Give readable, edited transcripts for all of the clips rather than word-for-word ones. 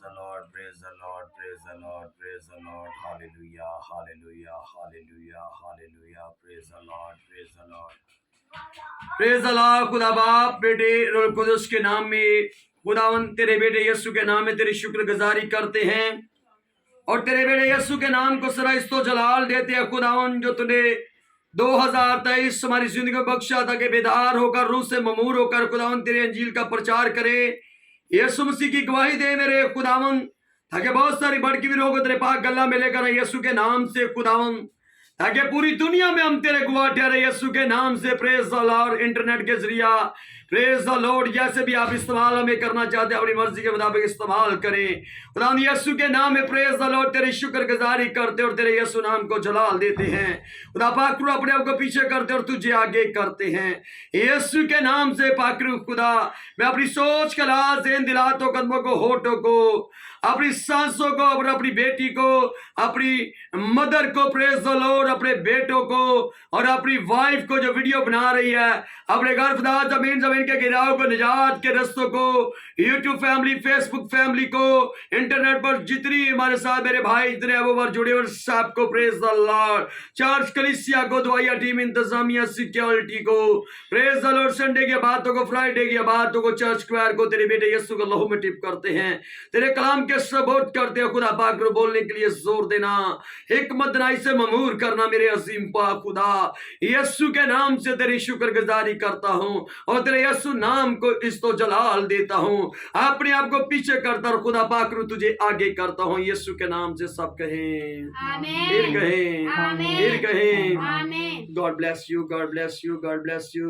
the Lord, praise the Lord, praise the Lord, praise the Lord. Hallelujah, hallelujah, hallelujah, hallelujah. Praise the Lord, praise the Lord. Praise Allah. खुदा बाप बेटे रूह कुदस के नाम में खुदावन तेरे बेटे यीशु के नाम में तेरी शुक्रगुजारी करते हैं और तेरे बेटे यीशु के नाम को सराइस्तो जलाल देते हैं। खुदावन जो तूने 2023 हमारी जिंदगी में बख्शा था कि बेदार होकर रूह से ममूर होकर खुदावन तेरे अंजील का प्रचार करे, यीशु मसीह की गवाही दे मेरे खुदावन, ताकि बहुत सारी भड़की हुई को तेरे पाक गला में लेकर यीशु के नाम से खुदावन, ताकि पूरी दुनिया में हम तेरे गवाह ठहरे यीशु के नाम से। Praise the Lord. इंटरनेट के जरिया प्रेज द लॉर्ड जैसे भी आप इस्तेमाल हमें करना चाहते हैं अपनी मर्जी के मुताबिक इस्तेमाल करें। खुदा यीशु के नाम में प्रेज द लॉर्ड तेरी शुक्रगुजारी करते और तेरे यीशु नाम को जलाल देते हैं। खुदा पाकरू अपने आप को पीछे करते और तुझे आगे करते हैं यीशु के नाम से। पाकरू खुदा मैं अपनी सोच के लाज इन दिलातों कदमों को होठों को अपनी सांसों को और अपनी बेटी को अपनी मदर को प्रेज द लॉर्ड अपने बेटों को और अपनी वाइफ को जो वीडियो बना रही है अपने घर खुदा जमीन के गिराव को निजात के रस्तों को यूट्यूब फैमिली फेसबुक फैमिली को इंटरनेट पर जितनी हमारे साथ मेरे भाई जितने वो जुड़े हुए सब को प्रेज द लॉर्ड। चर्च कलीसिया को दुआया टीम इंतजामिया सिक्योरिटी को प्रेज द लॉर्ड। संडे की बातों को फ्राइडे की बातों को चर्च स्क्वायर को तेरे बेटे यीशु को लहू में टिप करते हैं, तेरे कलाम के सपोर्ट करते हो खुदा पाक को बोलने के लिए जोर देना, हिकमत नाई से ममूर करना मेरे अजीम पाक खुदा यीशु के नाम से तेरी शुक्रगुजारी करता हूं और तेरे यीशु नाम को इस तो जलाल देता हूं, अपने आप को पीछे करता और खुदा पाक तुझे आगे करता हूं यीशु के नाम से। सब कहें फिर कहें फिर कहें। God bless you, God bless you, God bless you,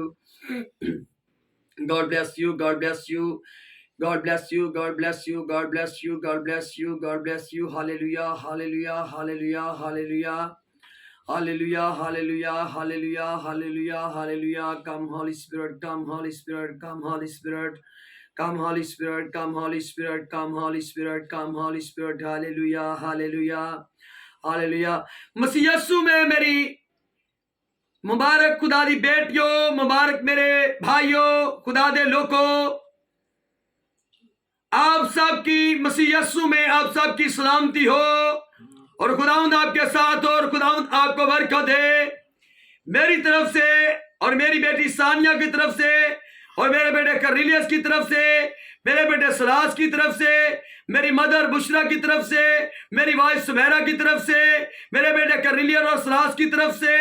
God bless you, God bless you, God bless you, God bless you, God bless you, God bless you, God bless you. Hallelujah, hallelujah, hallelujah, hallelujah, hallelujah, hallelujah, hallelujah, hallelujah, hallelujah. Come Holy Spirit, come Holy Spirit, come Holy Spirit, come Holy Spirit, come Holy Spirit, come Holy Spirit, come Holy Spirit. Hallelujah, hallelujah, hallelujah. मसीह यीशु में मेरी मुबारक खुदा दी बेटियों, मुबारक मेरे भाइयों, खुदा दे लोगों, आप सबकी मसीह यीशु में आप सबकी सलामती हो और खुदावंद आपके साथ हो और खुदावंद आपको बरकत दे मेरी तरफ से और मेरी बेटी सानिया की तरफ से और मेरे बेटे करनेलियस की तरफ से, मेरे बेटे सलास की तरफ से, मेरी मदर बुशरा की तरफ से, मेरी वाइफ सुमेरा की तरफ से, मेरे बेटे करनेलियस और सलास की तरफ से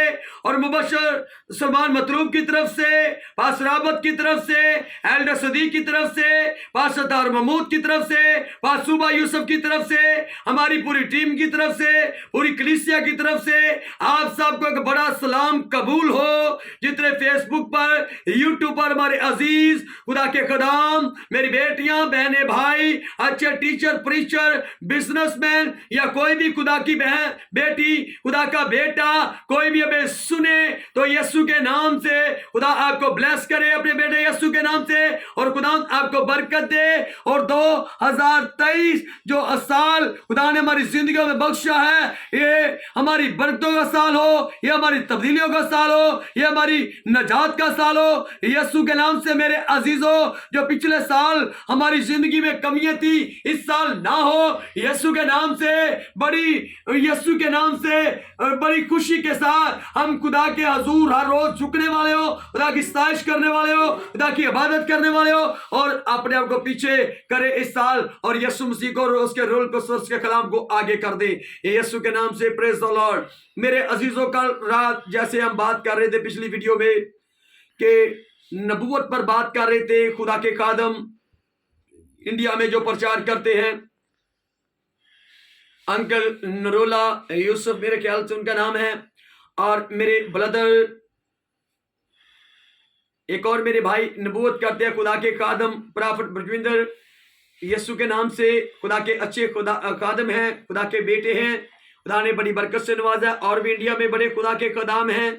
और मुबशर सलमान मतलूब की तरफ से, पास राबत की तरफ से, एल्डर सदीक की तरफ से, पास सतार महमूद की तरफ से, पास सुबा यूसुफ की तरफ से, हमारी पूरी टीम की तरफ से, पूरी कलीसिया की तरफ से आप सबको एक बड़ा सलाम कबूल हो। जितने फेसबुक पर यूट्यूब पर हमारे अजीज खुदा के खदाम, मेरी बेटियां बहनें भाई, अच्छे टीचर प्रीचर बिजनेसमैन या कोई भी खुदा की बहन बेटी खुदा का बेटा कोई भी हमें सुने तो यीशु के नाम से खुदा आपको ब्लेस करे अपने बेटे यीशु के नाम से और खुदा आपको बरकत दे। और 2023 जो साल खुदा ने हमारी जिंदगी में बख्शा है ये हमारी बरकतों का साल हो, ये हमारी तब्दीलियों का साल हो, ये हमारी नजात का साल हो यीशु के नाम से। मेरे अजीजों जो पिछले साल हमारी जिंदगी में कमियां थी इस साल ना हो यीशु के नाम से। यीशु के नाम से बड़ी खुशी के साथ हम खुदा के हजूर हर रोज झुकने वाले हो, खुदा की सताइश करने वाले हो, खुदा की इबादत करने वाले हो और अपने आप को पीछे करे इस साल और यीशु मसीह को और उसके रोल को स्वर्ग के कलाम को आगे कर दे यीशु के नाम से। Praise the Lord. मेरे अजीजों कल रात जैसे हम बात कर रहे थे पिछली वीडियो में कि नबूवत पर बात कर रहे थे, खुदा के खादम इंडिया में जो प्रचार करते हैं अंकल नरोला यूसुफ मेरे ख्याल से उनका नाम है, और मेरे ब्रदर एक और मेरे भाई नबूवत करते हैं खुदा के खादम प्रॉफेट ब्रजविंदर यीशु के नाम से। खुदा के अच्छे खुदा खादम हैं, खुदा के बेटे हैं, खुदा ने बड़ी बरकत से नवाजा और भी इंडिया में बड़े खुदा के खदाम हैं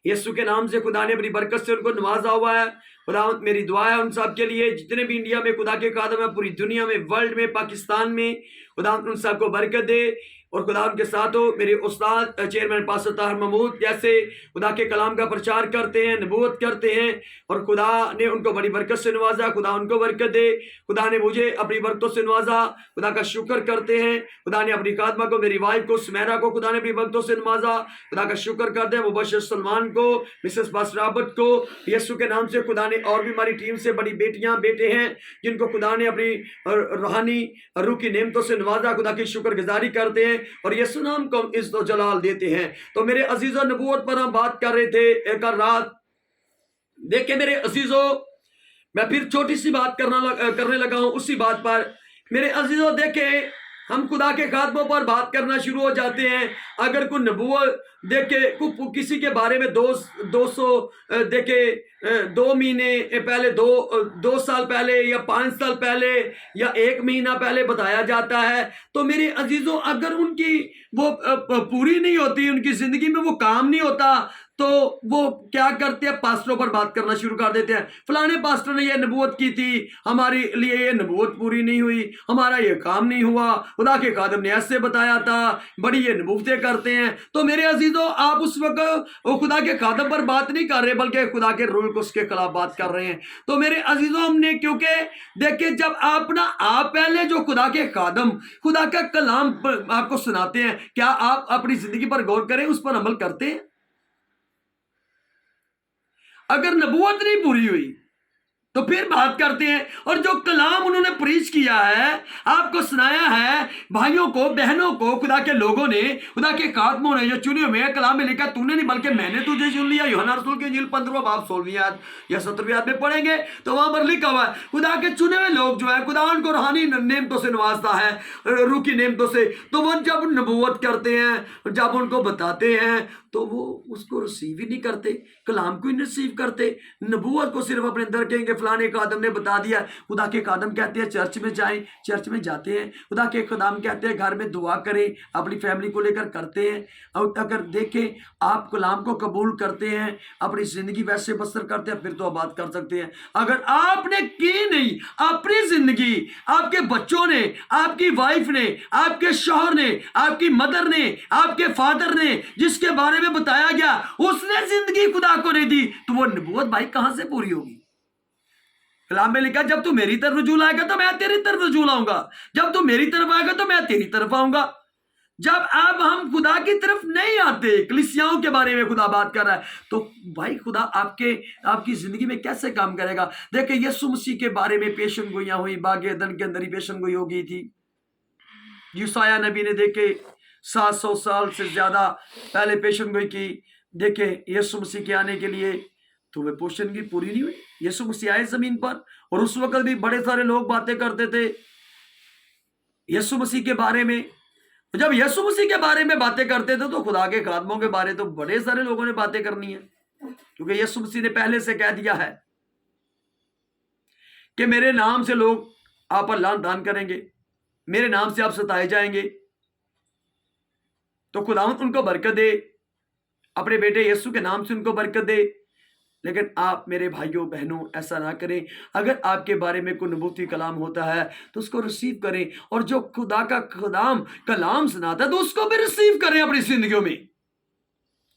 यीशु के नाम से। खुदा ने बड़ी बरकत से उनको नवाजा हुआ है। खुदा मेरी दुआ है उन सब के लिए जितने भी इंडिया में खुदा के खादम है, पूरी दुनिया में, वर्ल्ड में, पाकिस्तान में, खुदा उन सबको बरकत दे। और खुदा उनके साथ हो। मेरे उस्ताद चेयरमैन पास्टर ताहिर महमूद जैसे खुदा के कलाम का प्रचार करते हैं, नबूवत करते हैं, और खुदा ने उनको बड़ी बरकत से नवाजा। खुदा उनको बरकत दे। खुदा ने मुझे अपनी बरकतों से नवाजा, खुदा का शुक्र करते हैं। खुदा ने अपनी खादमा को, मेरी वाइफ को, सुमेरा को खुदा ने अपनी बरकतों से नवाजा, खुदा का शुक्र करते हैं। मुबशर सलमान को, मिसेस बासराबत को, यीशु के नाम से खुदा ने, और भी हमारी टीम से बड़ी बेटियां बेटे हैं जिनको खुदा ने अपनी रूहानी रूह की नेमतों से नवाजा, खुदा की शुक्रगुजारी करते हैं और यीशु नाम को हम इज्जत जलाल देते हैं। तो मेरे अजीजों, नबूवत पर हम बात कर रहे थे कल रात। देखिए मेरे अजीजों, मैं फिर छोटी सी बात करने लगा हूं उसी बात पर। मेरे अजीजों, देखे हम खुदा के खादमों पर बात करना शुरू हो जाते हैं। अगर कोई नबूवत देखे, किसी के बारे में 200 देखे 2 महीने पहले, 2 साल पहले या 5 साल पहले या 1 महीना पहले बताया जाता है, तो मेरे अजीजों अगर उनकी वो पूरी नहीं होती, उनकी जिंदगी में वो काम नहीं होता, तो वो क्या करते हैं, पास्टरों पर बात करना शुरू कर देते हैं। फलाने पास्टर ने ये नबूवत की थी, हमारे लिए ये नबूवत पूरी नहीं हुई, हमारा ये काम नहीं हुआ, खुदा के खादम ने ऐसे बताया था, बड़ी ये नबूवतें करते हैं। तो मेरे अजीजों, आप उस वक्त वो खुदा के खादम पर बात नहीं कर रहे, बल्कि खुदा के रूल को उसके खिलाफ बात कर रहे हैं। तो मेरे अजीजों, हमने क्योंकि देखिए, जब आप पहले जो खुदा के खादम खुदा का कलाम आपको सुनाते हैं, क्या आप अपनी जिंदगी पर गौर करें, उस पर अमल करते हैं? अगर नबूवत नहीं पूरी हुई तो फिर बात करते हैं। और जो कलाम उन्होंने प्रीच किया है, आपको सुनाया है, भाइयों को, बहनों को, खुदा के लोगों ने, खुदा के खादमों ने जो चुने हुए हैं, कलाम में लिखा तूने नहीं बल्कि मैंने तुझे चुन लिया। यूहन्ना रसूल की इंजील 15वां बाब 16वीं आयत या 17वीं आयत में पढ़ेंगे तो वहां पर लिखा हुआ है, खुदा के चुने हुए लोग जो है, खुदा उनको रूहानी नेमतों से नवाजता है, रूह की नेमतों से। तो वो जब नबूवत करते हैं, जब उनको बताते हैं, तो वो उसको रिसीव ही नहीं करते, कलाम को ही रिसीव करते, नबूवत को सिर्फ अपने अंदर कहेंगे। फलाने खादम ने बता दिया, खुदा के खादम कहते हैं चर्च में जाएं, चर्च में जाते हैं। खुदा के खादम कहते हैं घर में दुआ करें, अपनी फैमिली को लेकर करते हैं। और अगर देखें आप कलाम को कबूल करते हैं, अपनी जिंदगी वैसे बसर करते हैं, फिर तो आप बात कर सकते हैं। अगर आपने की नहीं, अपनी जिंदगी, आपके बच्चों ने, आपकी वाइफ ने, आपके शौहर ने, आपकी मदर ने, आपके फादर ने, जिसके बारे में बताया गया, उसने जिंदगी खुदा को नहीं दी, तो वो नबूवत भाई कहां से पूरी होगी? कलाम में लिखा, जब तू मेरी तरफ रजूल आएगा तो मैं तेरी तरफ रजूल आऊंगा, जब तू मेरी तरफ आएगा तो मैं तेरी तरफ आऊंगा। जब अब हम खुदा की तरफ नहीं आते, कलीसियाओं के बारे में खुदा बात कर रहा है, तो भाई खुदा आपकी जिंदगी में कैसे काम करेगा? देखिए यीशु मसीह के बारे में पेशन गोइयां हुई, बागे अदन के अंदर ही पेशन गोई हो गई थी। यूसाया नबी ने देखे 700 साल से ज्यादा पहले पेशन गोई की। देखे यीशु मसीह के आने के लिए तो वे पोषण की पूरी नहीं हुई। यीशु मसीह आए जमीन पर, और उस वक्त भी बड़े सारे लोग बातें करते थे यीशु मसीह के बारे में। जब यीशु मसीह के बारे में बातें करते थे तो खुदा के खादमों के बारे तो बड़े सारे लोगों ने बातें करनी है, क्योंकि यीशु मसीह ने पहले से कह दिया है कि मेरे नाम से लोग आप पर लान तान करेंगे, मेरे नाम से आप सताए जाएंगे। तो खुदावंद उनको बरकत दे, अपने बेटे यीशु के नाम से उनको बरकत दे। लेकिन आप मेरे भाइयों बहनों ऐसा ना करें। अगर आपके बारे में कोई नबूती कलाम होता है तो उसको रिसीव करें, और जो खुदा का कलाम सुनाता है तो उसको भी रिसीव करें अपनी जिंदगियों में।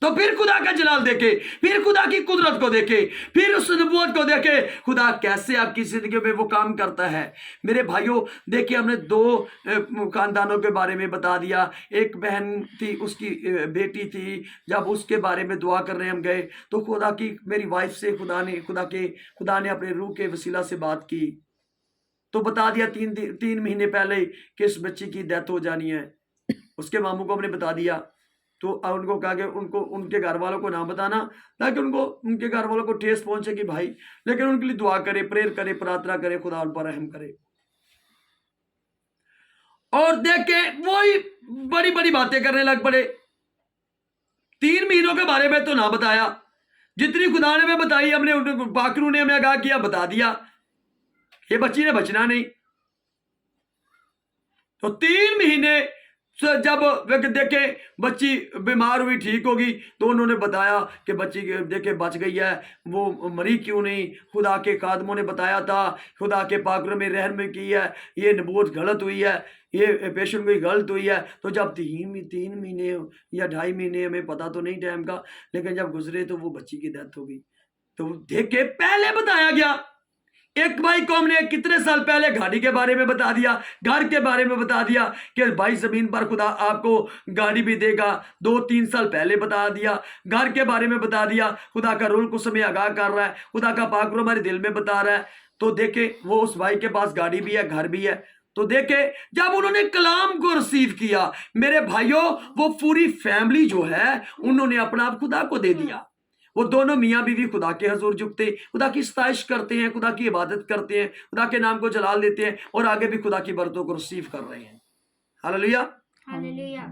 तो फिर खुदा का जलाल देखे, फिर खुदा की कुदरत को देखे, फिर उस नबूवत को देखे, खुदा कैसे आपकी जिंदगी में वो काम करता है। मेरे भाइयों देखिए, हमने 2 खानदानों के बारे में बता दिया। एक बहन थी, उसकी बेटी थी, जब उसके बारे में दुआ करने हम गए तो खुदा की, मेरी वाइफ से खुदा ने अपने रूह के वसीला से बात की, तो बता दिया 3 महीने पहले कि इस बच्ची की डेथ हो जानी है। उसके मामू को हमने बता दिया, तो उनको कहा कि उनको, उनके घर वालों को ना बताना, ताकि उनके घर वालों को ठेस पहुंचे कि भाई, लेकिन उनके लिए दुआ करे, प्रेयर करे, प्रार्थना करे, खुदा उन पर रहम करे। और देखे वही बड़ी बड़ी बातें करने लग पड़े। 3 महीनों के बारे में तो ना बताया, जितनी खुदा ने हमें बताई, हमने पाकरू ने हमें आगाह किया, बता दिया, ये बच्ची ने बचना नहीं। तो 3 महीने जब वे देखे बच्ची बीमार हुई, ठीक होगी, तो उन्होंने बताया कि बच्ची देखे बच गई है, वो मरी क्यों नहीं। खुदा के खादमों ने बताया था, खुदा के पाकरों में रहम की है, ये नबूवत गलत हुई है, ये पेशेंट कोई गलत हुई है। तो जब 3 महीने या 2.5 महीने, हमें पता तो नहीं टाइम का, लेकिन जब गुजरे तो वो बच्ची की डेथ हो गई। तो देख के पहले बताया गया। एक भाई को हमने कितने साल पहले गाड़ी के बारे में बता दिया, घर के बारे में बता दिया कि भाई जमीन पर खुदा आपको गाड़ी भी देगा। 2-3 साल पहले बता दिया, घर के बारे में बता दिया, खुदा का रूल कुछ समय आगाह कर रहा है, खुदा का पाक हमारे दिल में बता रहा है। तो देखे वो उस भाई के पास गाड़ी भी है, घर भी है। तो देखे जब उन्होंने कलाम को रिसीव किया, मेरे भाइयों, वो पूरी फैमिली जो है उन्होंने अपना आप खुदा को दे दिया। वो दोनों मियाँ बीवी खुदा के हजूर झुकते, खुदा की सताइश करते हैं, खुदा की इबादत करते हैं, खुदा के नाम को जलाल देते हैं, और आगे भी खुदा की बरतों को रिसीव कर रहे हैं। Hallelujah, hallelujah.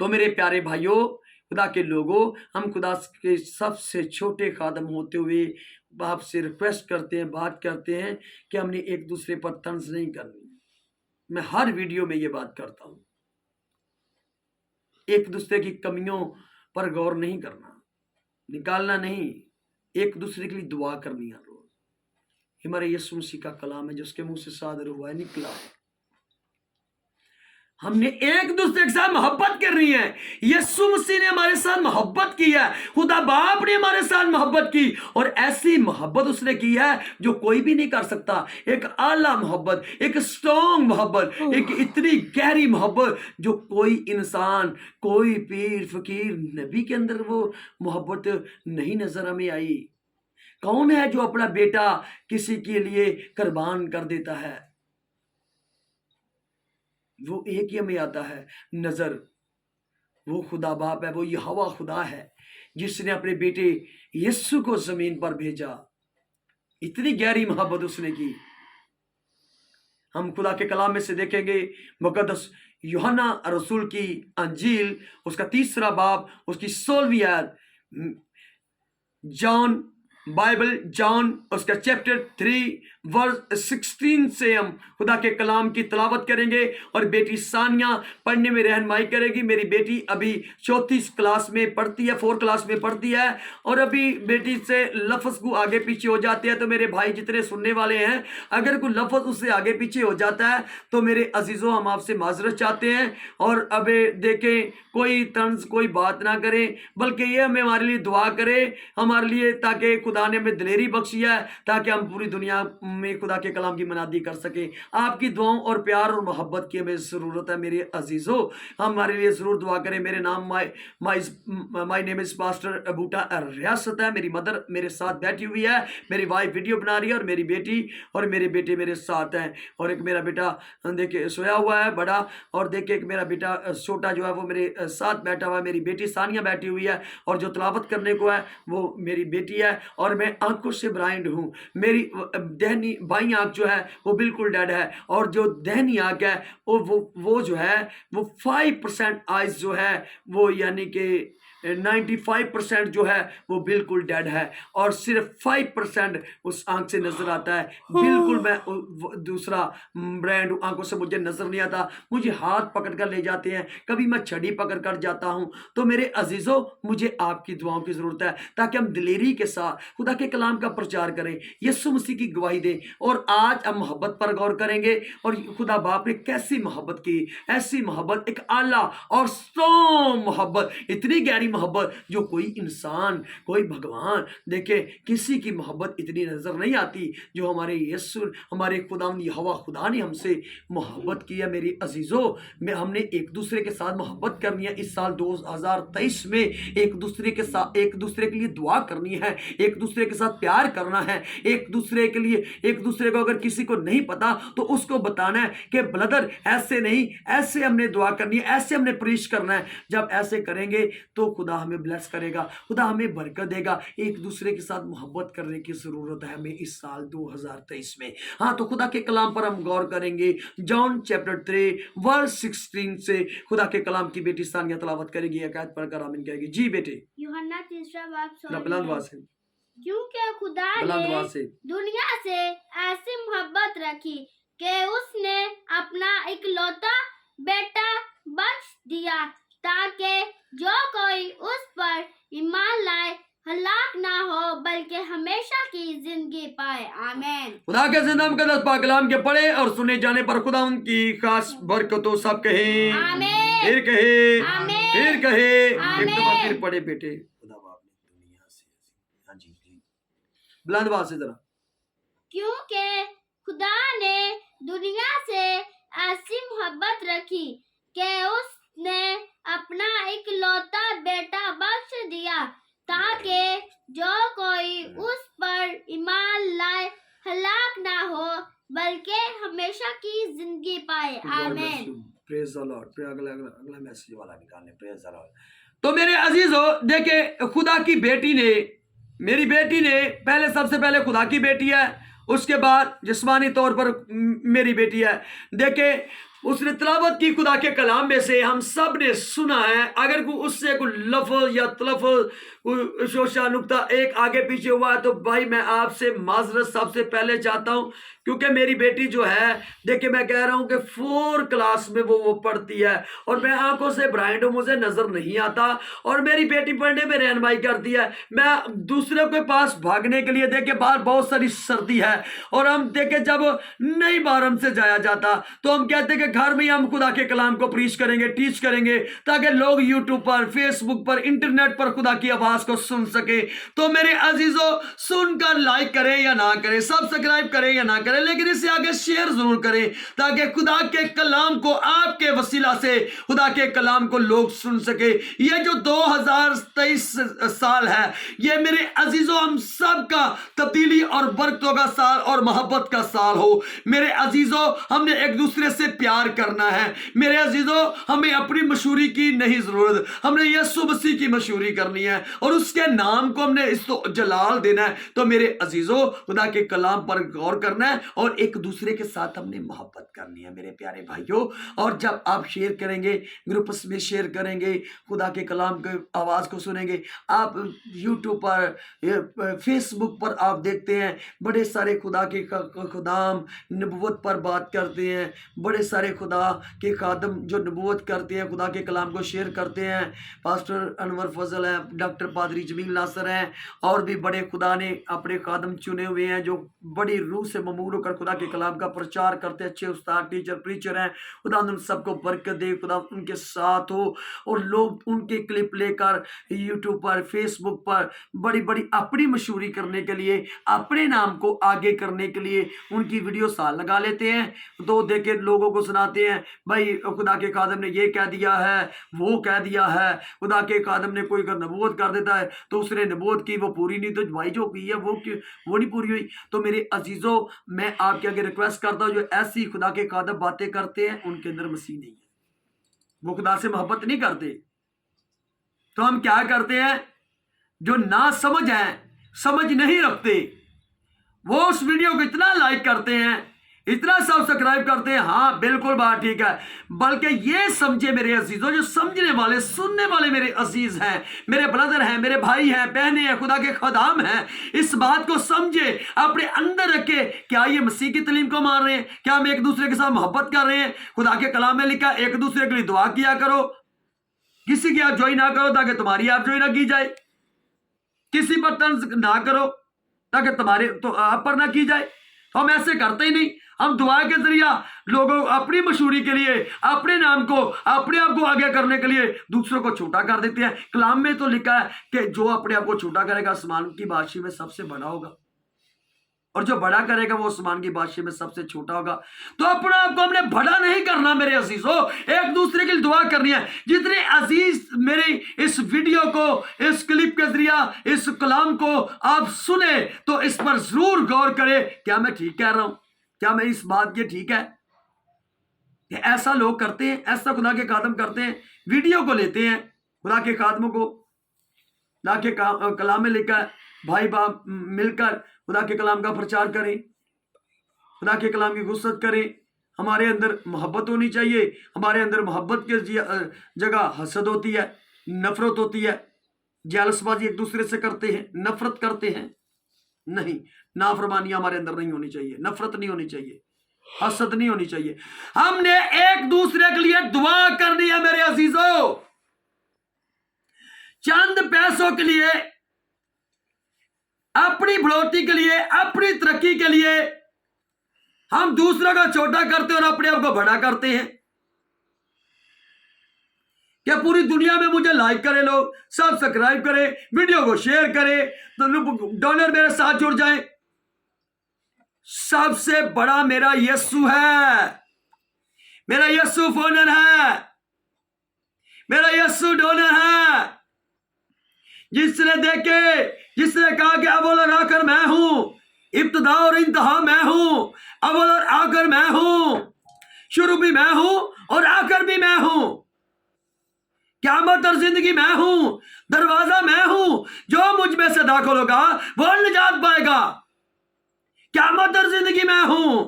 तो मेरे प्यारे भाइयों, खुदा के लोगों, हम खुदा के सबसे छोटे खादम होते हुए आपसे रिक्वेस्ट करते हैं, बात करते हैं कि हमने एक दूसरे पर तंज नहीं करनी। मैं हर वीडियो में ये बात करता हूं, एक दूसरे की कमियों पर गौर नहीं करना, निकालना नहीं, एक दूसरे के लिए दुआ करनी है रोज। हमारे यीशु मसीह का कलाम है जो उसके मुंह से सादर हुआ है, निकला है। हमने एक दूसरे के साथ मोहब्बत करनी है। यीशु मसीह ने हमारे साथ मोहब्बत की है, खुदा बाप ने हमारे साथ मोहब्बत की, और ऐसी मोहब्बत उसने की है जो कोई भी नहीं कर सकता। एक आला मोहब्बत, एक स्ट्रॉन्ग मोहब्बत, एक इतनी गहरी मोहब्बत जो कोई इंसान, कोई पीर फकीर नबी के अंदर वो मोहब्बत नहीं नजर हमें आई। कौन है जो अपना बेटा किसी के लिए कुर्बान कर देता है? वो एक ही हमें आता है नजर, वो खुदा बाप है, वो यहोवा खुदा है जिसने अपने बेटे यीशु को जमीन पर भेजा। इतनी गहरी मोहब्बत उसने की। हम खुदा के कलाम में से देखेंगे, मुकद्दस यूहन्ना रसूल की अंजील, उसका 3रा बाब, उसकी 16वीं आयत, जॉन बाइबल जॉन उसका चैप्टर 3 वर्स 16 से हम खुदा के कलाम की तलावत करेंगे, और बेटी सानिया पढ़ने में रहनुमाई करेगी। मेरी बेटी अभी 4th क्लास में पढ़ती है, 4th क्लास में पढ़ती है, और अभी बेटी से लफ्ज़ को आगे पीछे हो जाते हैं। तो मेरे भाई जितने सुनने वाले हैं, अगर कोई लफ्ज़ उससे आगे पीछे हो जाता है तो मेरे अजीज़ों, हम आपसे माजरत चाहते हैं। और अब देखें, कोई तंज, कोई बात ना करें, बल्कि ये हमें हमारे लिए दुआ करें हमारे लिए, ताकि खुदा ने हमें दिलेरी बख्शी है, ताकि हम पूरी दुनिया में खुदा के कलाम की मनादी कर सके। आपकी दुआओं और प्यार और मोहब्बत की हमें ज़रूरत है मेरे अजीज़ों। हमारे लिए ज़रूर दुआ करें। मेरे नाम माई नेम इज़ पास्टर बूटा रियासत है। मेरी मदर मेरे साथ बैठी हुई है, मेरी वाइफ वीडियो बना रही है, और मेरी बेटी और मेरे बेटे मेरे साथ हैं, और एक मेरा बेटा देखिए सोया हुआ है बड़ा, और देखिए एक मेरा बेटा छोटा जो है वो मेरे साथ बैठा हुआ है। मेरी बेटी सानिया बैठी हुई है, और जो तलावत करने को है वो मेरी बेटी है, और मैं आंखों से ब्लाइंड हूँ। मेरी दहनी बाई आंख जो है वो बिल्कुल डेड है, और जो दहनी आंख है वो जो है वो 5% आइज जो है वो, यानी कि 95% जो है वो बिल्कुल डेड है, और सिर्फ 5% उस आंख से नजर आता है। बिल्कुल मैं दूसरा ब्रांड आंखों से मुझे नजर नहीं आता। मुझे हाथ पकड़ कर ले जाते हैं, कभी मैं छड़ी पकड़ कर जाता हूं। तो मेरे अजीजों, मुझे आपकी दुआओं की जरूरत है, ताकि हम दिलेरी के साथ खुदा के कलाम का प्रचार करें, यीशु मसीह की गवाही दें। और आज हम मोहब्बत पर गौर करेंगे, और खुदा बाप ने कैसी मोहब्बत की, ऐसी मोहब्बत, एक आला और स्ट्रॉन्ग मोहब्बत, इतनी गहरी मोहब्बत जो कोई इंसान, कोई भगवान, देखे किसी की मोहब्बत इतनी नजर नहीं आती जो हमारे यीशु, हमारे यहोवा खुदा ने हमसे मोहब्बत की है। मेरी अजीजों, में हमने एक दूसरे के साथ मोहब्बत करनी है। इस साल 2023 में एक दूसरे के साथ, एक दूसरे के लिए दुआ करनी है, एक दूसरे के साथ प्यार करना है, एक दूसरे के लिए, एक दूसरे को अगर किसी को नहीं पता तो उसको बताना है कि ब्रदर ऐसे नहीं, ऐसे हमने दुआ करनी है, ऐसे हमने प्रीच करना है। जब ऐसे करेंगे तो खुदा हमें ब्लेस करेगा, खुदा हमें बरकत देगा। एक दूसरे के साथ मोहब्बत करने की जरूरत है हमें इस साल 2023 में। हाँ, तो खुदा के कलाम पर हम गौर करेंगे। जॉन चैप्टर 3 वर्स 16 से खुदा के कलाम की बेटी सानिया तलावत करेगी, आयत पढ़कर आमीन कहेगी। जी बेटे। यूहन्ना 3 बाब 16 बुलंद आवाज से, क्योंकि खुदा बुलंद ने आवाज से। दुनिया से ऐसी मोहब्बत रखी कि उसने अपना इकलौता बेटा बख्श दिया ताकि जो कोई उस पर ईमान लाए हलाक ना हो बल्कि हमेशा की जिंदगी पाए। आमीन। खुदा के जिंदा मुकद्दस पाक कलाम के पढ़े और सुने जाने पर खुदा उनकी खास बरकतों सब कहे आमीन। फिर कहे आमीन। फिर कहे आमीन। एक दफा फिर पढ़े बेटे। खुदा बाप ने दुनिया से, हाँ जी जी, बुलंद आवाज से जरा। क्योंकि खुदा ने दुनिया से ऐसी मोहब्बत रखी कि उसने अपना इकलौता बेटा बख्श दिया ताकि जो कोई उस पर ईमान लाए हलाक ना हो बल्कि हमेशा की जिंदगी पाए। आमीन। Praise the Lord. फिर अगला मैसेज वाला निकालने। Praise the Lord. तो मेरे अजीजों, देखे खुदा की बेटी ने, मेरी बेटी ने, पहले सबसे पहले खुदा की बेटी है, उसके बाद जिस्मानी तौर पर मेरी बेटी है। देखे उसने तिलावत की खुदा के कलाम में से, हम सब ने सुना है। अगर उससे कोई लफ्ज या तलफ़्ज़ शोशा नुक्ता एक आगे पीछे हुआ तो भाई मैं आपसे माजरत सबसे पहले चाहता हूं, क्योंकि मेरी बेटी जो है, देखिए मैं कह रहा हूं कि 4 क्लास में वो पढ़ती है और मैं आंखों से ब्राइंड हूं, मुझे नजर नहीं आता और मेरी बेटी पढ़ने में रहनुमाई करती है। मैं दूसरे के पास भागने के लिए, देखिए बाहर बहुत सारी सर्दी है और हम देखे जब नहीं बाहर हमसे जाया जाता तो हम कहते हैं कि घर में ही हम खुदा के कलाम को प्रीच करेंगे, टीच करेंगे, ताकि लोग यूट्यूब पर, फेसबुक पर, इंटरनेट पर खुदा की आवाज को सुन सके। तो मेरे अजीजों, सुनकर लाइक करें या ना करें, सब्सक्राइब करें या ना करें, लेकिन इससे आगे शेयर जरूर करें ताकि खुदा के कलाम को आपके वसीला से खुदा के कलाम को लोग सुन सके। ये जो 2023 साल है, ये मेरे अजीजों हम सब का तब्दीली और बरकतों का साल और मोहब्बत का साल हो। मेरे अजीजों, हमने एक दूसरे से प्यार करना है। मेरे अजीजों, हमें अपनी मशहूरी की नहीं जरूरत, हमने यीशु मसीह की मशहूरी करनी है और उसके नाम को हमने इसको जलाल देना है। तो मेरे अजीजों, खुदा के कलाम पर गौर करना है और एक दूसरे के साथ हमने मोहब्बत करनी है मेरे प्यारे भाइयों। और जब आप शेयर करेंगे, ग्रुप्स में शेयर करेंगे, खुदा के कलाम के आवाज को सुनेंगे, आप यूट्यूब पर, फेसबुक पर आप देखते हैं बड़े सारे खुदा के खुदाम नबूवत पर बात करते हैं, बड़े सारे खुदा के खादम जो नबूवत करते हैं, खुदा के कलाम को शेयर करते हैं। पास्टर अनवर फजल है, डॉक्टर पादरी जमील नासर हैं और भी बड़े खुदा ने अपने खादम चुने हुए हैं जो बड़ी रूह से ममूल होकर खुदा के कलाम का प्रचार करते हैं। अच्छे उस्ताद, टीचर, प्रीचर हैं। खुदा उन सबको बरकत दे, खुदा उनके साथ हो और लोग उनके क्लिप लेकर यूट्यूब पर, फेसबुक पर बड़ी बड़ी अपनी मशहूरी करने के लिए, अपने नाम को आगे करने के लिए उनकी वीडियो साल लगा लेते हैं। तो देखे लोगों को सुनाते हैं, भाई खुदा के खादम ने ये कह दिया है, वो कह दिया है। खुदा के खादम ने कोई नबूवत कर देता है तो उसने नबूवत की, वो पूरी नहीं, तो भाई जो की है वो नहीं पूरी हुई। तो मेरे अजीजों, मैं आपके आगे रिक्वेस्ट करता हूं, जो ऐसी खुदा के खादम बातें करते हैं उनके अंदर मसीह नहीं है, वो खुदा से मोहब्बत नहीं करते। तो हम क्या करते हैं, जो ना समझ है, समझ नहीं रखते, वो उस वीडियो को इतना लाइक करते हैं, इतना सब्सक्राइब करते हैं। हाँ बिल्कुल बात ठीक है, बल्कि ये समझे मेरे अजीजों, जो समझने वाले, सुनने वाले मेरे अजीज हैं, मेरे ब्रदर हैं, मेरे भाई हैं, बहनें हैं, खुदा के खुदाम हैं, इस बात को समझे, अपने अंदर रखे। क्या ये मसीह की तालीम को मान रहे हैं? क्या हम एक दूसरे के साथ मोहब्बत कर रहे हैं? खुदा के कलाम में लिखा एक दूसरे के लिए दुआ किया करो, किसी की आप जोई ना करो ताकि तुम्हारी आप जोई ना की जाए, किसी पर तंज ना करो ताकि तुम्हारे तो आप पर ना की जाए। हम ऐसे करते ही नहीं। हम दुआ के जरिया लोगों अपनी मशहूरी के लिए, अपने नाम को, अपने आप को आगे करने के लिए दूसरों को छोटा कर देते हैं। कलाम में तो लिखा है कि जो अपने आप को छोटा करेगा आसमान की बादशाही में सबसे बड़ा होगा और जो बड़ा करेगा वो आसमान की बादशाही में सबसे छोटा होगा। तो अपने आप को हमने बड़ा नहीं करना मेरे अजीजों, एक दूसरे के लिए दुआ करनी है। जितने अजीज मेरे इस वीडियो को, इस क्लिप के जरिया इस कलाम को आप सुने तो इस पर जरूर गौर करें, क्या मैं ठीक कह रहा हूं? क्या मैं इस बात ये ठीक है कि ऐसा लोग करते हैं, ऐसा खुदा के खादम करते हैं, वीडियो को लेते हैं, खुदा के खादमों को, खुदा के कलाम में लिखा है भाई बाप मिलकर खुदा के कलाम का प्रचार करें, खुदा के कलाम की गुस्सत करें। हमारे अंदर मोहब्बत होनी चाहिए। हमारे अंदर मोहब्बत के जगह हसद होती है, नफरत होती है, जेलसबाजी एक दूसरे से करते हैं, नफरत करते हैं। नहीं, नाफरमानियां हमारे अंदर नहीं होनी चाहिए, नफरत नहीं होनी चाहिए, हसद नहीं होनी चाहिए। हमने एक दूसरे के लिए दुआ करनी है मेरे अजीजों। के लिए, अपनी बढ़ोतरी के लिए, अपनी तरक्की के लिए हम दूसरों का छोटा करते और अपने आप को बड़ा करते हैं। क्या पूरी दुनिया में मुझे लाइक करे लोग, सब्सक्राइब करे, वीडियो को शेयर करे, तो डॉलर मेरे साथ जुड़ जाए? सबसे बड़ा मेरा यीशु है, मेरा यीशु फोनर है, मेरा यीशु डोनर है, जिसने देखे, जिसने कहा कि अव्वल और आखिर मैं हूं, इब्तिदा और इंतहा मैं हूं, अव्वल और आखिर मैं हूं, शुरू भी मैं हूं और आखिर भी मैं हूं, क़यामत और जिंदगी मैं हूं, दरवाजा मैं हूं, जो मुझ में से दाखिल होगा वो निजात पाएगा, क़यामत और जिंदगी मैं हूं।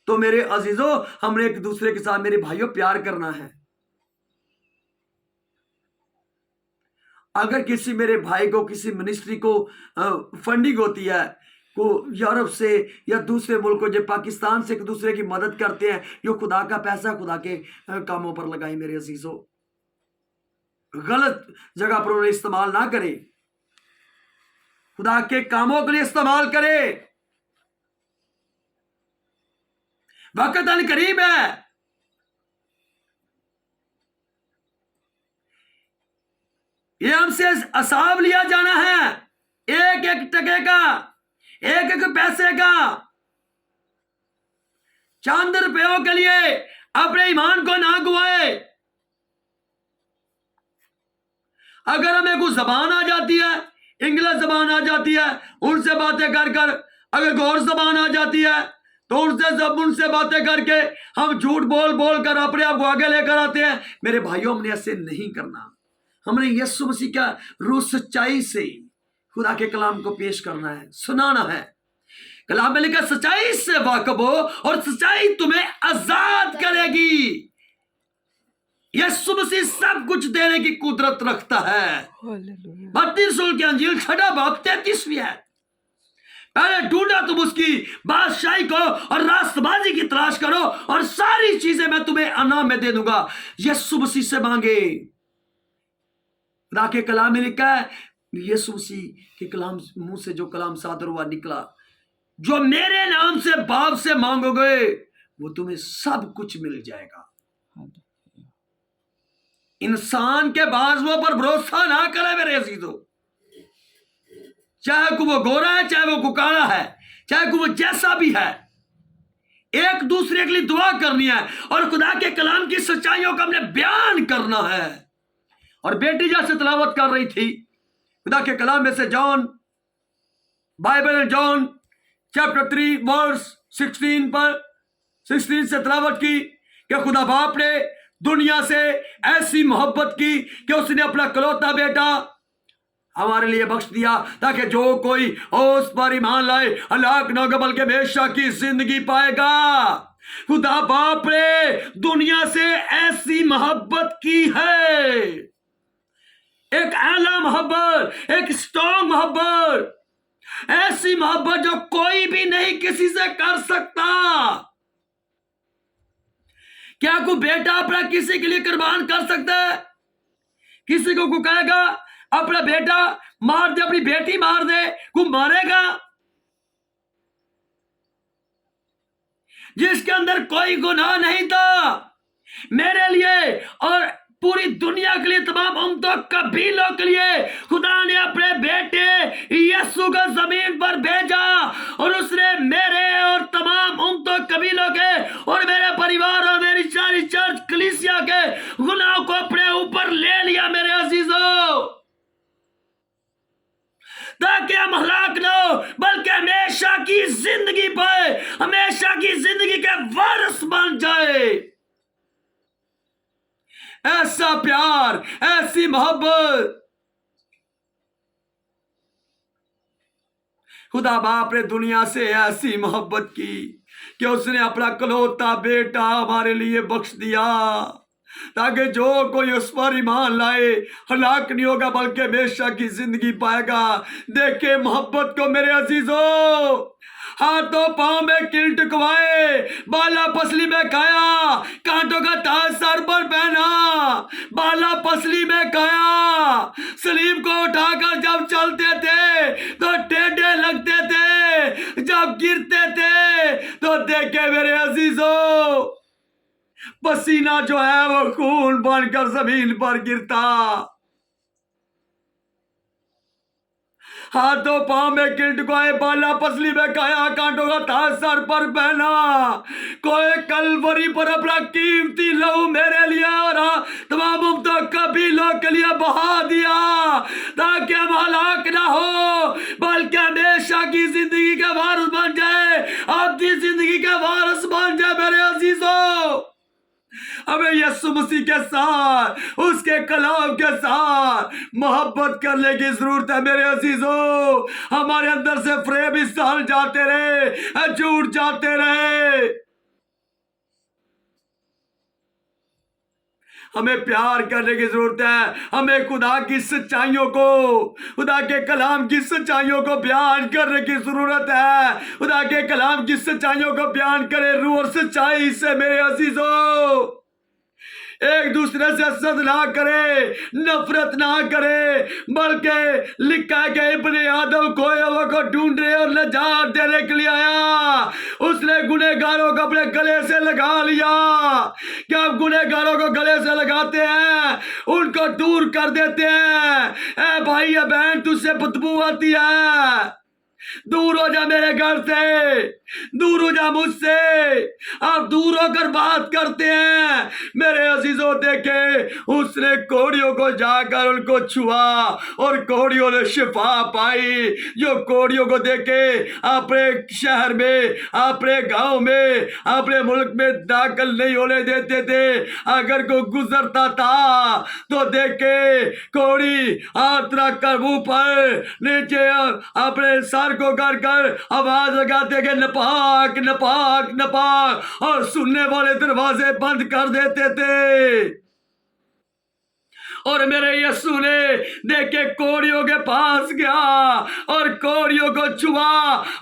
तो मेरे अजीजों, हमने एक दूसरे के साथ, मेरे भाइयों, प्यार करना है। अगर किसी मेरे भाई को, किसी मिनिस्ट्री को फंडिंग होती है, को यूरोप से या दूसरे मुल्कों, जो पाकिस्तान से एक दूसरे की मदद करते हैं, जो खुदा का पैसा खुदा के कामों पर लगाए मेरे अजीजों, गलत जगह पर उन्हें इस्तेमाल ना करें, खुदा के कामों के लिए इस्तेमाल करें। वक्त अन करीब है, ये हमसे हिसाब लिया जाना है, एक एक टके का, एक एक पैसे का। चंद रुपयों के लिए अपने ईमान को ना गुवाए। अगर हमें कुछ जबान आ जाती है, इंग्लिश जबान आ जाती है, उनसे बातें कर कर, अगर गौर जबान आ जाती है तो उनसे बातें करके हम झूठ बोल बोल कर अपने आप को आगे लेकर आते हैं। मेरे भाइयों, हमने ऐसे नहीं करना। हमने यीशु मसीह का रूह सच्चाई से खुदा के कलाम को पेश करना है, सुनाना है। कलाम में लिखा, सच्चाई से वाकिफ हो और सच्चाई तुम्हें आजाद करेगी। यीशु मसीह सब कुछ देने की कुदरत रखता है। 32 की अंजील 6 बाब 33वीं है। पहले ढूंढा तुम उसकी बादशाही को और रास्तबाजी की तलाश करो और सारी चीजें मैं तुम्हें अनाम में दे दूंगा। यीशु मसीह से मांगे। खुदा के कलाम में लिखा है, यीशु मसीह के कलाम मुंह से जो कलाम सादर हुआ निकला, जो मेरे नाम से बाप से मांगोगे वो तुम्हें सब कुछ मिल जाएगा। इंसान के बाजुओं पर भरोसा ना करे मेरे अजीजों, चाहे को वो गोरा है, चाहे वो काला है, चाहे को वो जैसा भी है। एक दूसरे के लिए दुआ करनी है और खुदा के कलाम की सच्चाइयों का हमने बयान करना है। और बेटी जैसे तलावत कर रही थी खुदा के कलाम में से, John, Bible John chapter 3 verse 16 से तलावत की कि खुदा बाप ने दुनिया से ऐसी मोहब्बत की कि उसने अपना इकलौता बेटा हमारे लिए बख्श दिया, ताकि जो कोई उस पर ईमान लाए हलाक न हो बल्कि हमेशा की जिंदगी पाएगा। खुदा बाप ने दुनिया से ऐसी मोहब्बत की है, एक आला मोहब्बत, एक स्ट्रॉन्ग मोहब्बत, ऐसी मोहब्बत जो कोई भी नहीं किसी से कर सकता। क्या कोई बेटा अपना किसी के लिए कुर्बान कर सकता है? किसी को कहेगा अपना बेटा मार दे, अपनी बेटी मार दे, को मारेगा? जिसके अंदर कोई गुनाह नहीं था, मेरे लिए और पूरी दुनिया के लिए, तमाम उम्मतों कबीलों के लिए खुदा ने अपने बेटे यीशु को जमीन पर भेजा और उसने मेरे और तमाम उम्मतों कबीलों के और मेरे परिवार और मेरी सारी चर्च कलीसिया के गुनाहों को अपने ऊपर ले लिया मेरे अजीजों, ताकि हम हलाक न हो बल्कि हमेशा की जिंदगी पाए, हमेशा की जिंदगी के वारिस बन जाए। ऐसा प्यार, ऐसी मोहब्बत खुदा बाप ने दुनिया से ऐसी मोहब्बत की कि उसने अपना इकलौता बेटा हमारे लिए बख्श दिया, ताकि जो कोई उस पर ईमान लाए हलाक नहीं होगा बल्कि हमेशा की जिंदगी पाएगा। देखे मोहब्बत को मेरे अजीजों, हाथों पांव में किल टकवाए, बाला पसली में खाया, कांटों का ताज सर पर पहना, बाला पसली में खाया। सलीब को उठाकर जब चलते थे तो टेढ़े लगते थे, जब गिरते थे तो देखे मेरे अजीजों, पसीना जो है वो खून बनकर जमीन पर गिरता। हाथों पांव में किल्ट कोई बाला पसली में खाया, कांटों का ताज सर पर पहना, कोई कलवरी पर अपना कीमती लहू मेरे लिए और तमाम उम्मतों कभी लोग के लिए बहा दिया, ताकि हम हलाक ना हो बल्कि हमेशा की जिंदगी का वारिस बन जाए, अपनी जिंदगी का वारिस बन जाए। मेरे अजीजों, हमें यीशु मसीह के साथ, उसके कलाम के साथ मोहब्बत करने की जरूरत है। मेरे अजीजों, हमारे अंदर से फ्रेब निकल जाते रहे, झूठ जाते रहे। हमें प्यार करने की जरूरत है। हमें खुदा की सच्चाइयों को, खुदा के कलाम की सच्चाइयों को बयान करने की जरूरत है। खुदा के कलाम की सच्चाइयों को बयान करें रूह और सच्चाई से। मेरे अजीजों, एक दूसरे से हसद ना करे, नफरत ना करे, बल्कि लिखा है कि इब्ने आदम खोए हुए को ढूंढने और नजात देने के लिए आया। उसने गुनहगारों को अपने गले से लगा लिया। क्या आप गुनहगारों को गले से लगाते हैं, उनको दूर कर देते हैं? ए भाई या बहन, तुझसे बदबू आती है, दूर हो जा मेरे घर से, दूर हो जा मुझसे। आप दूर होकर बात करते हैं। मेरे अजीजों, देखे उसने कोड़ियों को जाकर उनको छुआ और कोड़ियों ने शिफा पाई। जो कोड़ियों को देखे अपने शहर में, अपने गांव में, अपने मुल्क में दाखिल नहीं होने देते थे। अगर कोई गुजरता था तो देखे कोड़ी हाथ रख कर मुंह पर नीचे अपने सर को कर आवाज लगाते कि नपाक नपाक नपाक, और सुनने वाले दरवाजे बंद कर देते थे। और मेरे यीशु ने देखे कोड़ियों के पास गया और कोड़ियों को छुआ,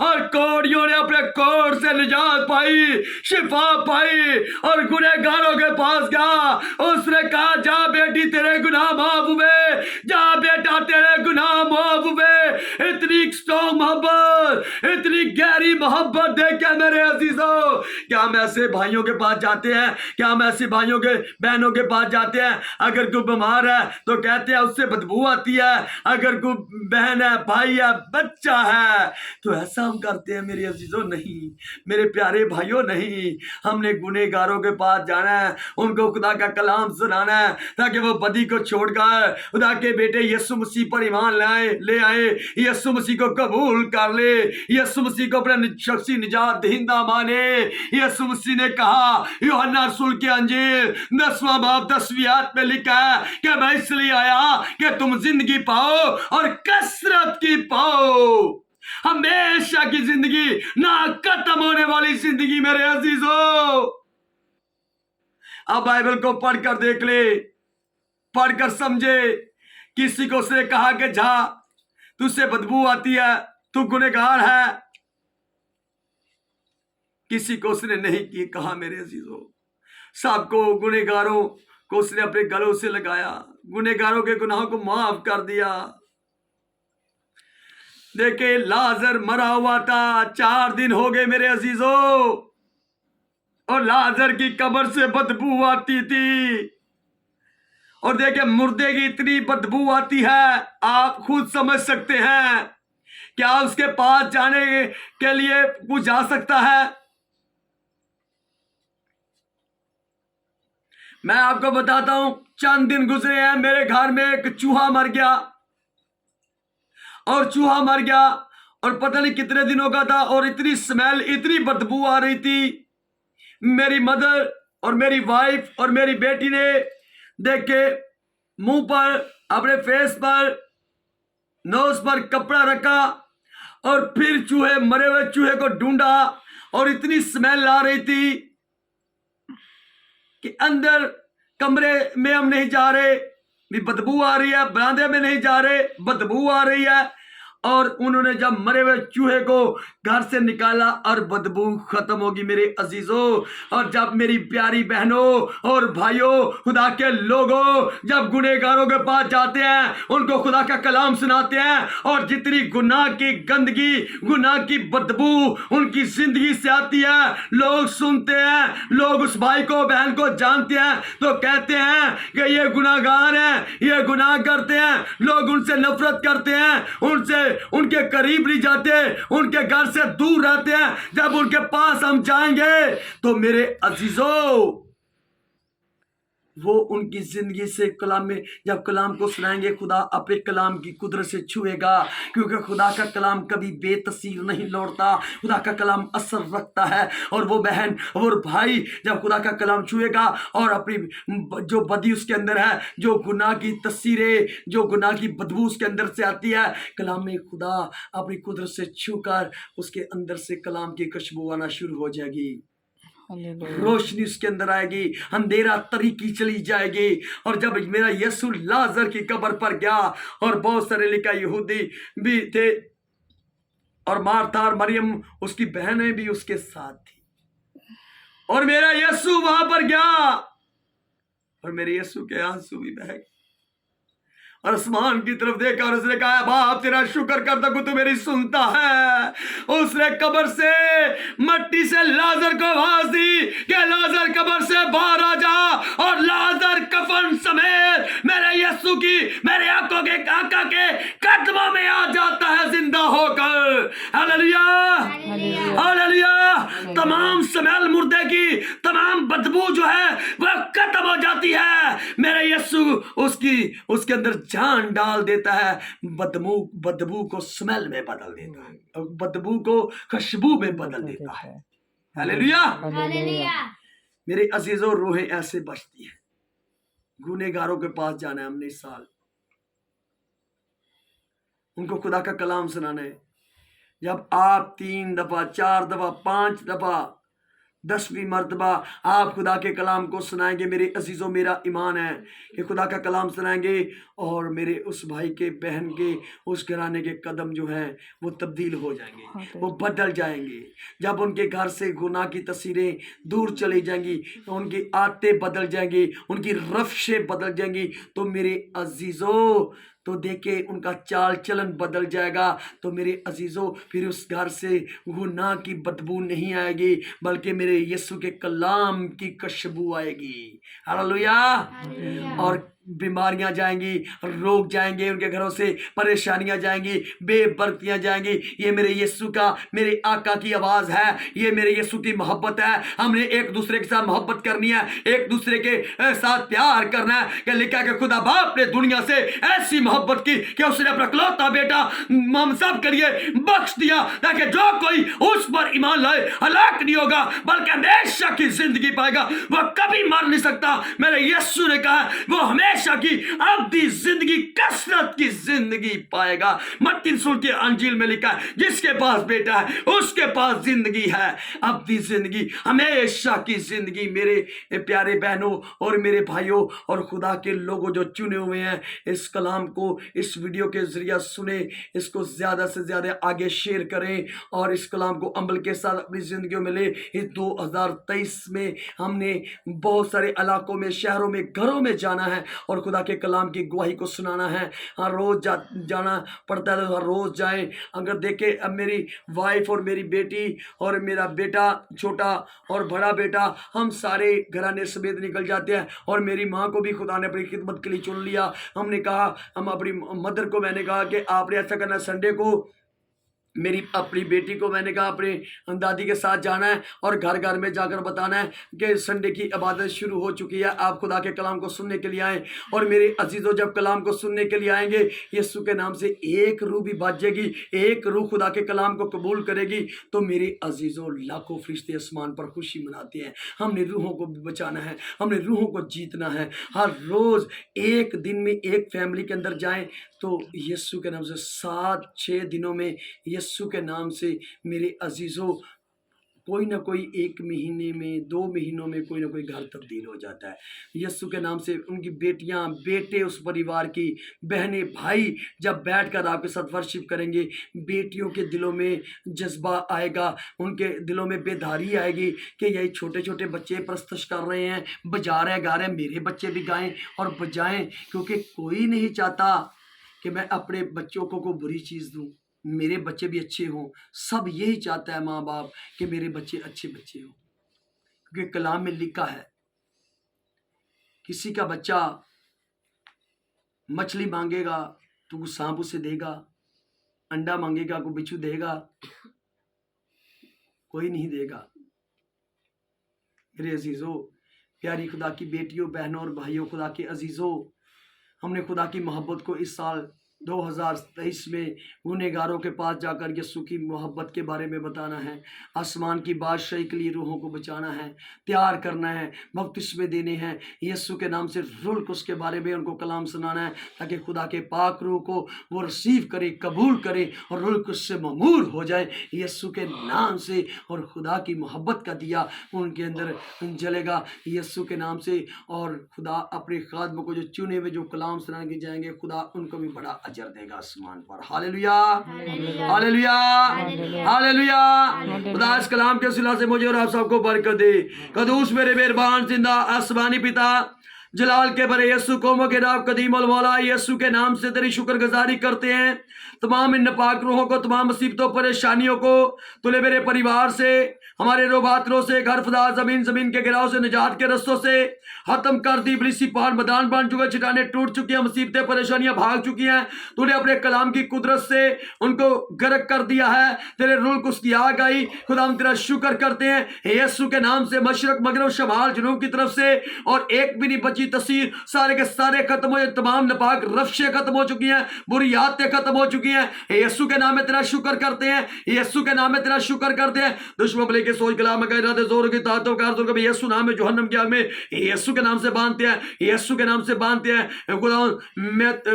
और कोड़ियों ने अपने कोड़ से निजात पाई, शिफा पाई। और गुनहगारों के पास गया, उसने कहा, जा बेटी तेरे गुनाह माफ हुए, जा बेटा तेरे गुनाह माफ हुए। इतनी स्ट्रॉन्ग मोहब्बत, इतनी गहरी मोहब्बत देखे मेरे अजीजों। क्या हम ऐसे भाइयों के पास जाते हैं? क्या हम ऐसे भाइयों के बहनों के पास जाते हैं? अगर कोई बीमार है तो कहते हैं उससे बदबू आती है। अगर कोई बहन है, भाई है, बच्चा है, तो ऐसा हम करते हैं मेरे अजीजों? नहीं मेरे प्यारे भाइयों, नहीं। हमने गुनहगारों के पास जाना है, उनको खुदा का कलाम सुनाना है, ताकि वो बदी को छोड़कर खुदा के बेटे यीशु मसीह पर ईमान ले आए, यीशु मसीह को कबूल कर ले, यीशु मसीह को अपना शख्सी निजात दहिंदा माने। यीशु मसीह ने कहा, यूहन्ना रसूल की अंजील 10वां बाब 10वीं आयत में लिखा है कि मैं इसलिए आया कि तुम जिंदगी पाओ और कसरत की पाओ, हमेशा की जिंदगी, ना खत्म होने वाली जिंदगी। मेरे अजीजों, अब बाइबल को पढ़कर देख ले, पढ़कर समझे। किसी को उसने कहा कि जा, तुझसे बदबू आती है, तू गुनहगार है। किसी को उसने नहीं कहा मेरे अजीजों। सबको, गुनहगारों को उसने अपने गलों से लगाया, गुनहगारों के गुनाहों को माफ कर दिया। देखे लाजर मरा हुआ था, 4 दिन हो गए मेरे अजीजों, और लाजर की कब्र से बदबू आती थी। और देखे मुर्दे की इतनी बदबू आती है, आप खुद समझ सकते हैं। क्या उसके पास जाने के लिए कुछ जा सकता है? मैं आपको बताता हूं, चंद दिन गुजरे हैं, मेरे घर में एक चूहा मर गया, और चूहा मर गया और पता नहीं कितने दिनों का था, और इतनी स्मेल, इतनी बदबू आ रही थी। मेरी मदर और मेरी वाइफ और मेरी बेटी ने देख के मुंह पर, अपने फेस पर, नोज पर कपड़ा रखा, और फिर चूहे, मरे हुए चूहे को ढूंढा, और इतनी स्मेल आ रही थी कि अंदर कमरे में हम नहीं जा रहे, भी बदबू आ रही है, बरामदे में नहीं जा रहे, बदबू आ रही है। और उन्होंने जब मरे हुए चूहे को घर से निकाला और बदबू खत्म होगी मेरे अजीजों। और जब मेरी प्यारी बहनों और भाइयों, खुदा के लोगों जब गुनहगारों के पास जाते हैं, उनको खुदा का कलाम सुनाते हैं, और जितनी गुनाह की गंदगी, गुनाह की बदबू उनकी जिंदगी से आती है, लोग सुनते हैं, लोग उस भाई को बहन को जानते हैं तो कहते हैं कि ये गुनाहगार हैं, ये गुनाह करते हैं। लोग उनसे नफरत करते हैं, उनसे उनके करीब नहीं जाते, उनके घर से दूर रहते हैं। जब उनके पास हम जाएंगे तो मेरे अजीजों वो उनकी जिंदगी से कलाम में जब कलाम को सुनाएंगे, खुदा अपने कलाम की कुदरत से छुएगा, क्योंकि खुदा का कलाम कभी बेतसीर नहीं लौटता, खुदा का कलाम असर रखता है। और वो बहन और भाई जब खुदा का कलाम छुएगा और अपनी जो बदी उसके अंदर है, जो गुनाह की तस्वीरें, जो गुनाह की बदबू उसके अंदर से आती है, कलाम में खुदा अपनी कुदरत से छूकर उसके अंदर से कलाम की खुशबू आना शुरू हो जाएगी, रोशनी उसके अंदर आएगी, अंधेरा तरीकी चली जाएगी। और जब मेरा यीशु लाजर की कब्र पर गया, और बहुत सारे लिखा यहूदी भी थे, और मार्था और मरियम उसकी बहनें भी उसके साथ थी, और मेरा यीशु वहां पर गया, और मेरे यीशु के आंसू भी बह गए, और आसमान की तरफ देखा, और उसने कहा बाप तेरा शुक्र करता हूं तू मेरी सुनता है। उसने कब्र से मट्टी से लाजर को आवाज दी कि लाजर कब्र से बाहर आ जा, और लाजर कफन समेत मेरे यीशु की, मेरे आंखों के आका के कदमों में आ जाता है जिंदा होकर। Hallelujah hallelujah. तमाम स्मेल मुर्दे की, तमाम बदबू जो है वह खत्म हो जाती है। मेरे यीशु उसके अंदर जान डाल देता है, बदबू को स्मेल में बदल देता है, और बदबू को खुशबू में बदल देता है। Hallelujah hallelujah. मेरे अजीजों, रूहें ऐसे बचती हैं। गुनहगारों के पास जाना है हमने इस साल, उनको खुदा का कलाम सुनाना है। जब आप 3 दफा 4 दफा 5 दफा 10वीं मर्तबा आप खुदा के कलाम को सुनाएंगे, मेरे अजीजों मेरा ईमान है कि खुदा का कलाम सुनाएंगे, और मेरे उस भाई के बहन के उस घराने के कदम जो हैं वो तब्दील हो जाएंगे, वो बदल जाएंगे। जब उनके घर से गुनाह की तस्वीरें दूर चली जाएंगी, तो उनकी आदतें बदल जाएंगी, उनकी रफ्शें बदल जाएंगी, तो मेरे अजीजों तो देखे उनका चाल चलन बदल जाएगा। तो मेरे अजीजों फिर उस घर से गुनाह की बदबू नहीं आएगी, बल्कि मेरे यीशु के कलाम की खुशबू आएगी। हालेलुया। और बीमारियां जाएंगी, रोग जाएंगे उनके घरों से, परेशानियां जाएंगी, बेबरतियां जाएंगी। ये मेरे यीशु का, मेरे आका की आवाज है, ये मेरे यीशु की मोहब्बत है। हमने एक दूसरे के साथ मोहब्बत करनी है, एक दूसरे के साथ प्यार करना है। कि लिखा कि खुदा बाप ने दुनिया से ऐसी मोहब्बत की कि उसने अपना इकलौता बेटा हम सब के लिए बख्श दिया, ताकि जो कोई उस पर ईमान लाए हलाक नहीं होगा, बल्कि हमेशा की जिंदगी पाएगा। वह कभी मर नहीं सकता। मेरे यीशु ने कहा वो हमेशा की अब्दी जिंदगी, कसरत की जिंदगी पाएगा। मत्ती रसूल की अंजील में लिखा है जिसके पास बेटा है उसके पास जिंदगी है, अब्दी जिंदगी, हमेशा की जिंदगी। मेरे प्यारे बहनों और मेरे भाइयों और खुदा के लोगों जो चुने हुए हैं, इस कलाम को इस वीडियो के जरिए सुने, इसको ज्यादा से ज्यादा आगे शेयर करें, और इस कलाम को अमल के साथ अपनी जिंदगियों में ले। इस 2023 में हमने बहुत सारे इलाकों में, शहरों में, घरों में जाना है, और खुदा के कलाम की गवाही को सुनाना है। हर रोज जाना पड़ता है, तो हर रोज जाएं। अगर देखे अब मेरी वाइफ और मेरी बेटी और मेरा बेटा छोटा और बड़ा बेटा, हम सारे घराने समेत निकल जाते हैं। और मेरी माँ को भी खुदा ने अपनी खिदमत के लिए चुन लिया। हमने कहा, हम अपनी मदर को मैंने कहा कि आपने ऐसा करना, संडे को मेरी अपनी बेटी को मैंने कहा अपने दादी के साथ जाना है, और घर घर में जाकर बताना है कि संडे की इबादत शुरू हो चुकी है, आप खुदा के कलाम को सुनने के लिए आएँ। और मेरे अजीजों जब कलाम को सुनने के लिए आएंगे, यीशु के नाम से एक रूह भी बाजेगी, एक रूह खुदा के कलाम को कबूल करेगी, तो मेरे अजीजों लाखों फरिश्ते आसमान पर खुशी मनाते हैं। हमने रूहों को भी बचाना है, हमने रूहों को जीतना है। हर रोज एक दिन में एक फैमिली के अंदर जाएं, तो यीशु के नाम से 7-6 दिनों में यीशु के नाम से मेरे अजीजों कोई ना कोई 1 महीने में 2 महीनों में कोई ना कोई घर तब्दील हो जाता है। यीशु के नाम से उनकी बेटियां, बेटे, उस परिवार की बहनें, भाई जब बैठकर आपके साथ वर्शिप करेंगे, बेटियों के दिलों में जज्बा आएगा, उनके दिलों में बेदारी आएगी कि यही छोटे छोटे बच्चे प्रस्तुत कर रहे हैं, बजा रहे हैं, गा रहे हैं, मेरे बच्चे भी गाएं और बजाएं। क्योंकि कोई नहीं चाहता कि मैं अपने बच्चों को कोई बुरी चीज़ दूं, मेरे बच्चे भी अच्छे हों। सब यही चाहता है माँ बाप कि मेरे बच्चे अच्छे बच्चे हों। क्योंकि कलाम में लिखा है, किसी का बच्चा मछली मांगेगा तो वो सांप उसे देगा, अंडा मांगेगा को बिच्छू देगा, कोई नहीं देगा। मेरे अजीजों, प्यारी खुदा की बेटियों, बहनों और भाइयों, खुदा के अजीजों, हमने खुदा की मोहब्बत को इस साल 2023 में गुनहगारों के पास जाकर यीशु की मोहब्बत के बारे में बताना है, आसमान की बादशाही के लिए रूहों को बचाना है, तैयार करना है, बपतिस्मे देने हैं, यीशु के नाम से रुल कुस के बारे में उनको कलाम सुनाना है, ताकि खुदा के पाक रूह को वो रिसीव करे, कबूल करे और रुल कुस से ममूर हो जाए यीशु के नाम से। और खुदा की मोहब्बत का दिया उनके अंदर जलेगा यीशु के नाम से। और खुदा अपने खादमों को जो चुने हुए जो कलाम सुनाने के जाएंगे, खुदा उनको भी बड़ा अजर देगा आसमान पर। Hallelujah, hallelujah, hallelujah. खुदा इस कलाम के सिला से मुझे और आप सबको बरकत दे। कदूस मेरे मेहरबान जिंदा आसमानी पिता, जलाल के बड़े यीशु कौमों के रब कदीम अल मौला, यीशु के नाम से तेरी शुक्रगुजारी करते हैं। तमाम इन नापाक रूहों को, तमाम मुसीबतों परेशानियों को तूने मेरे परिवार से, हमारे रोबातरों से, घर खुदा जमीन के गिराव से, निजात के रस्तों से खत्म कर दी। इबलीसी पहाड़ मैदान बन चुके, चट्टाने टूट चुकी हैं, मुसीबतें परेशानियां भाग चुकी हैं। तूने अपने कलाम की कुदरत से उनको गर्क कर दिया है। तेरे रूल कुछ की आग आई। खुदा हम तेरा शुक्र करते हैं यीशु के नाम से। मशरक मगरब शमाल जनूब की तरफ से और एक भी नहीं बची तस्वीर, सारे के सारे खत्म हो, तमाम नापाक रफ्शें खत्म हो चुकी हैं, बुरी आदतें खत्म हो चुकी हैं। यीशु के नाम में तेरा शुक्र करते हैं, यीशु के नाम में तेरा शुक्र करते हैं। दुश्मन के सोच कलाम में गैरात जोर की ताकतों का अर्थ कभी यीशु नाम में जहन्नम की आग में यीशु के नाम से बांधते हैं, यीशु के नाम से बांधते हैं। खुदा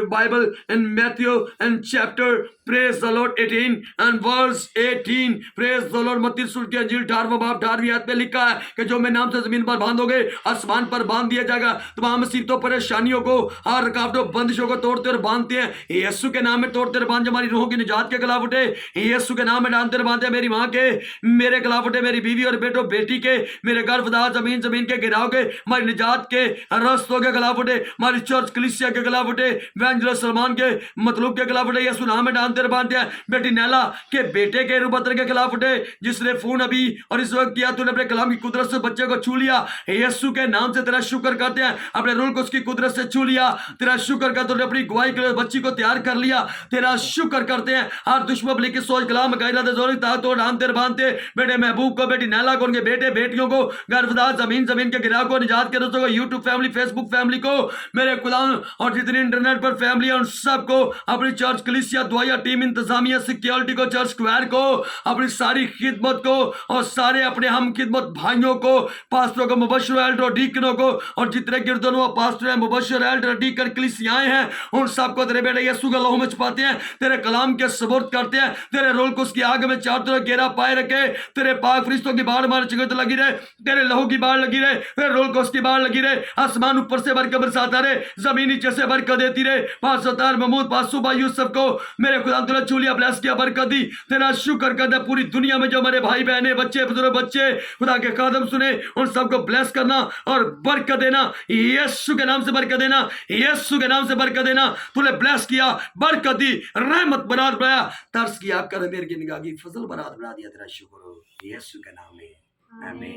Bible in Matthew and chapter praise the Lord 18 and verse 18 praise the Lord. मत्ती रसूल की अंजील 18वां बाब 18वीं आयत में लिखा है कि जो मैं नाम से जमीन पर बांधोगे आसमान पर बांध दिया जाएगा। तमाम मुसीबतों परेशानियों को, हर रुकावटों बंदिशों को तोड़ते और बांधते हैं यीशु के नाम में, तोड़ते और बांध। हमारी रूहों की निजात के खिलाफ उठे यीशु के नाम में डालते और बांधते। मेरी माँ के, मेरे खिलाफ उठे, मेरी बीवी और बेटो बेटी के, मेरे घर खुदा जमीन के गिराव के, हमारी निजात के रस्तों के खिलाफ उठे, हमारी चर्च कलीसिया के खिलाफ उठे, एवेंजलिस्ट सलमान के मतलूब के खिलाफ उठे यीशु नाम में डालते और बांधते हैं। बेटी नैला के बेटे के रुबतर के खिलाफ उठे, जिसने फोन अभी और इस वक्त किया, तूने अपने कलाम की कुदरत से बच्चे को छू लिया यीशु के नाम से। तेरा शुक्र करते हैं, अपने रूल को उसकी कुदरत से छू लिया। तेरा शुक्र कर, तूने अपनी गवाही के लिए बच्ची को तैयार कर लिया। तेरा शुक्र करते हैं। हर दुश्मन की सोच कलाम गायरा जोरी ताकतों डाम तेरे बांधते, बेटे महबूब को, बेटी नैला को, उनके बेटे बेटियों को, गर्भदार जमीन के गिराव को, निजात के रस्तों को, यूट्यूब फैमिली, फेसबुक फैमिली को, मेरे खुदा और जितनी इंटरनेट पर फैमिली है उन सबको, अपनी चर्च कलीसिया दुआया टीम, इंतजामिया, सिक्योरिटी को, चर्च स्क्वायर को, अपनी सारी खिदमत को और सारे अपने हम खिदमत भाइयों को, पास्टरों को, मुबशर एल्डर डीकनों को और जितने गिरदन हुआ पास्टर है, मुबशर एल्डर डीकन कलीसियाएं हैं, उन सबको तेरे बेटे यीशु के लहू में छुपाते हैं, तेरे कलाम के सबूत करते हैं। तेरे रोल को उसकी आग में चारों तरफ घेरा पाए रखे, तेरे पाक फरिश्तों की बाढ़ मारे चिगत लगी रहे, तेरे लहू की बाढ़ लगी रहे, तेरे रोल को उसकी बाढ़ लगी रहे। आसमान ऊपर से बरकत बरसाता रहे, जमीन नीचे से बरकत देती रहे। पास सतार महमूद पासू भाई यूसुफ को मेरे खुदा तूने चूलिया ब्लेस किया, बरकत दी। तेरा शुक्र करना पूरी दुनिया में जो हमारे भाई बहने, बच्चे बुजुर्ग, बच्चे खुदा के कदम सुने, उन सबको ब्लेस करना और बरकत देना। यीशु के नाम से बरकत देना, यीशु के नाम से बरकत देना। तूने ब्लेस किया, बरकत दी, रहमत बना दिया, तरस किया, कर मेरे की निगाह की फजल बना दिया। तेरा शुक्र हो यीशु के नाम में, आमीन।